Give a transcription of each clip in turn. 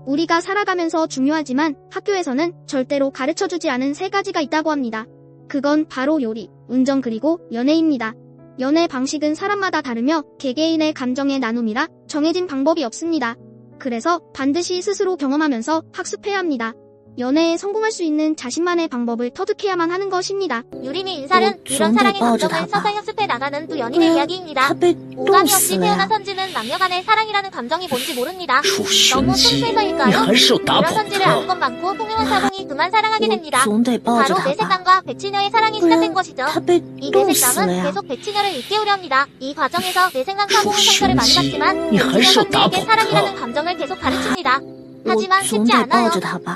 우리가 살아가면서 중요하지만 학교에서는 절대로 가르쳐주지 않은 3가지가 있다고 합니다. 그건 바로 요리, 운전 그리고 연애입니다. 연애 방식은 사람마다 다르며 개개인의 감정의 나눔이라 정해진 방법이 없습니다. 그래서 반드시 스스로 경험하면서 학습해야 합니다. 연애에 성공할 수 있는 자신만의 방법을 터득해야만 하는 것입니다. 유림이 인살은 이런 사랑의 감정을 서서히 학습해 나가는 두 연인의 이야기입니다. 오감이 없이 태어난 선지는 남녀간의 사랑이라는 감정이 뭔지 모릅니다. 너무 순수해서일까요? 이런 선지를 아는 것 많고 통용한 사공이 그만 사랑하게 됩니다. 바로 내색남과 백치녀의 사랑이 시작된 것이죠. 이 내색남은 계속 백치녀를 일깨우려 합니다. 이 과정에서 내색남 사공은 상처를 많이 받지만 백치녀 선지에게 사랑이라는 감정을 계속 가르칩니다. 하지만 쉽지 않아요.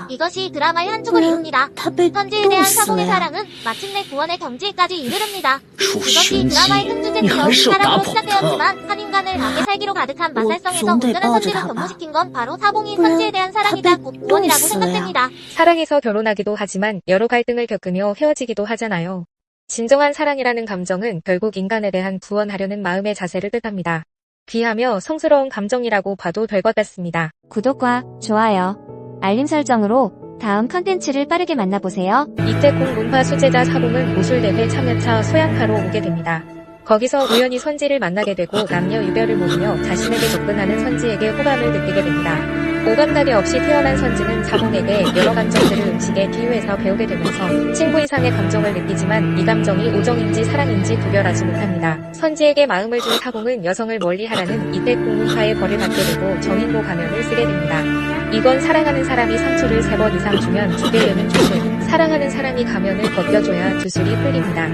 이것이 드라마의 한 축을 이룹니다. 선지에 대한 사공의 사랑은 마침내 구원의 경지에까지 이르릅니다. 이것이 드라마의 큰 주제이며 사랑으로 시작되었지만 한 인간을 악의 살기로 가득한 마살성에서 온전한 선지로 변모시킨 건 바로 사공이 선지에 대한 사랑이다 곧 구원이라고 생각됩니다. 사랑해서 결혼하기도 하지만 여러 갈등을 겪으며 헤어지기도 하잖아요. 진정한 사랑이라는 감정은 결국 인간에 대한 구원하려는 마음의 자세를 뜻합니다. 귀하며 성스러운 감정이라고 봐도 될 것 같습니다. 구독과 좋아요, 알림 설정으로 다음 컨텐츠를 빠르게 만나보세요. 이때 공 문파 수제자 사공은 무술대회 참여차 소양파로 오게 됩니다. 거기서 우연히 선지를 만나게 되고 남녀 유별을 모르며 자신에게 접근하는 선지에게 호감을 느끼게 됩니다. 오감가게 없이 태어난 선지는 사공에게 여러 감정들을 음식에 비유해서 배우게 되면서 친구 이상의 감정을 느끼지만 이 감정이 우정인지 사랑인지 구별하지 못합니다. 선지에게 마음을 준 사공은 여성을 멀리하라는 이때 공문파의 벌을 받게 되고 정인모 가면을 쓰게 됩니다. 이건 사랑하는 사람이 상처를 3번 이상 주면 주게 되는 주술, 사랑하는 사람이 가면을 벗겨줘야 주술이 풀립니다.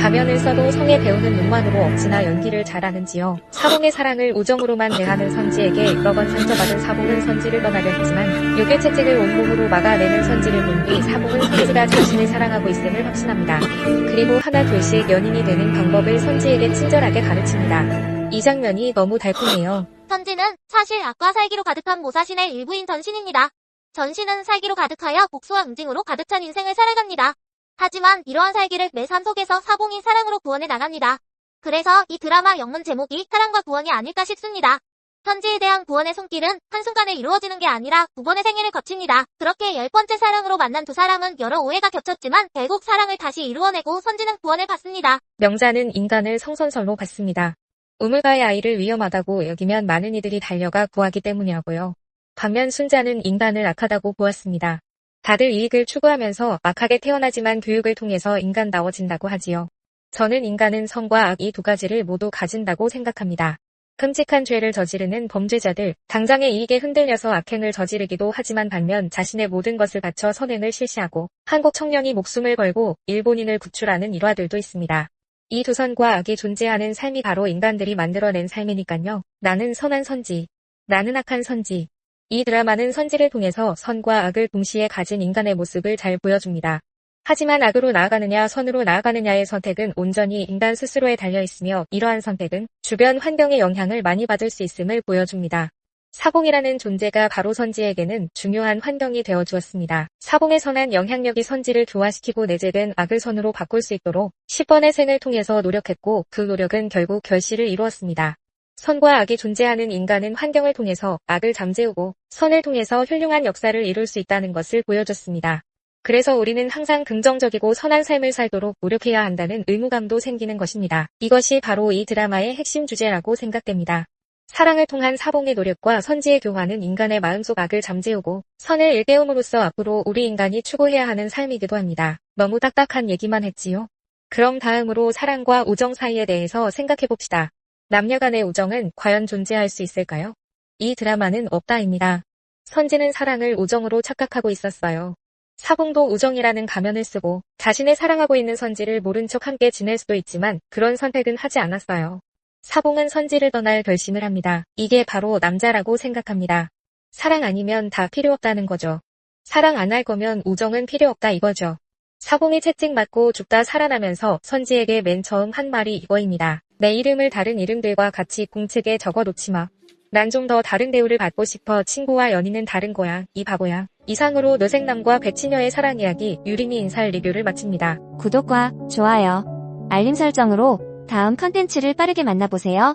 가면을 써도 성에 배우는 눈만으로 어찌나 연기를 잘하는지요. 사공의 사랑을 우정으로만 대하는 선지에게 여러 번 상처받은 사공은 선지를 떠나려 했지만 욕의 채찍을 온몸으로 막아내는 선지를 본 뒤 사공은 선지가 자신을 사랑하고 있음을 확신합니다. 그리고 하나 둘씩 연인이 되는 방법을 선지에게 친절하게 가르칩니다. 이 장면이 너무 달콤해요. 선지는 사실 악과 살기로 가득한 모사신의 일부인 전신입니다. 전신은 살기로 가득하여 복수와 응징으로 가득 찬 인생을 살아갑니다. 하지만 이러한 살기를 매 삶 속에서 사공이 사랑으로 구원해 나갑니다. 그래서 이 드라마 영문 제목이 사랑과 구원이 아닐까 싶습니다. 선지에 대한 구원의 손길은 한순간에 이루어지는 게 아니라 9번의 생애를 거칩니다. 그렇게 10번째 사랑으로 만난 두 사람은 여러 오해가 겹쳤지만 결국 사랑을 다시 이루어내고 선지는 구원을 받습니다. 명자는 인간을 성선설로 봤습니다. 우물가의 아이를 위험하다고 여기면 많은 이들이 달려가 구하기 때문이라고요. 반면 순자는 인간을 악하다고 보았습니다. 다들 이익을 추구하면서 악하게 태어나지만 교육을 통해서 인간다워진다고 하지요. 저는 인간은 선과 악 이 두 가지를 모두 가진다고 생각합니다. 끔찍한 죄를 저지르는 범죄자들, 당장의 이익에 흔들려서 악행을 저지르기도 하지만 반면 자신의 모든 것을 바쳐 선행을 실시하고 한국 청년이 목숨을 걸고 일본인을 구출하는 일화들도 있습니다. 이 두 선과 악이 존재하는 삶이 바로 인간들이 만들어낸 삶이니깐요. 나는 선한 선지, 나는 악한 선지. 이 드라마는 선지를 통해서 선과 악을 동시에 가진 인간의 모습을 잘 보여줍니다. 하지만 악으로 나아가느냐 선으로 나아가느냐의 선택은 온전히 인간 스스로에 달려있으며 이러한 선택은 주변 환경의 영향을 많이 받을 수 있음을 보여줍니다. 사공이라는 존재가 바로 선지에게는 중요한 환경이 되어주었습니다. 사공의 선한 영향력이 선지를 교화시키고 내재된 악을 선으로 바꿀 수 있도록 10번의 생을 통해서 노력했고 그 노력은 결국 결실을 이루었습니다. 선과 악이 존재하는 인간은 환경을 통해서 악을 잠재우고 선을 통해서 훌륭한 역사를 이룰 수 있다는 것을 보여줬습니다. 그래서 우리는 항상 긍정적이고 선한 삶을 살도록 노력해야 한다는 의무감도 생기는 것입니다. 이것이 바로 이 드라마의 핵심 주제라고 생각됩니다. 사랑을 통한 사공의 노력과 선지의 교화는 인간의 마음속 악을 잠재우고 선을 일깨움으로써 앞으로 우리 인간이 추구해야 하는 삶이기도 합니다. 너무 딱딱한 얘기만 했지요? 그럼 다음으로 사랑과 우정 사이에 대해서 생각해봅시다. 남녀 간의 우정은 과연 존재할 수 있을까요? 이 드라마는 없다입니다. 선지는 사랑을 우정으로 착각하고 있었어요. 사공도 우정이라는 가면을 쓰고 자신을 사랑하고 있는 선지를 모른 척 함께 지낼 수도 있지만 그런 선택은 하지 않았어요. 사공은 선지를 떠날 결심을 합니다. 이게 바로 남자라고 생각합니다. 사랑 아니면 다 필요 없다는 거죠. 사랑 안 할 거면 우정은 필요 없다 이거죠. 사공이 채찍 맞고 죽다 살아나면서 선지에게 맨 처음 한 말이 이거입니다. 내 이름을 다른 이름들과 같이 공책에 적어놓지 마. 난 좀 더 다른 대우를 받고 싶어. 친구와 연인은 다른 거야. 이 바보야. 이상으로 뇌생남과 백치녀의 사랑 이야기 유림이 인살 리뷰를 마칩니다. 구독과 좋아요, 알림 설정으로 다음 컨텐츠를 빠르게 만나보세요.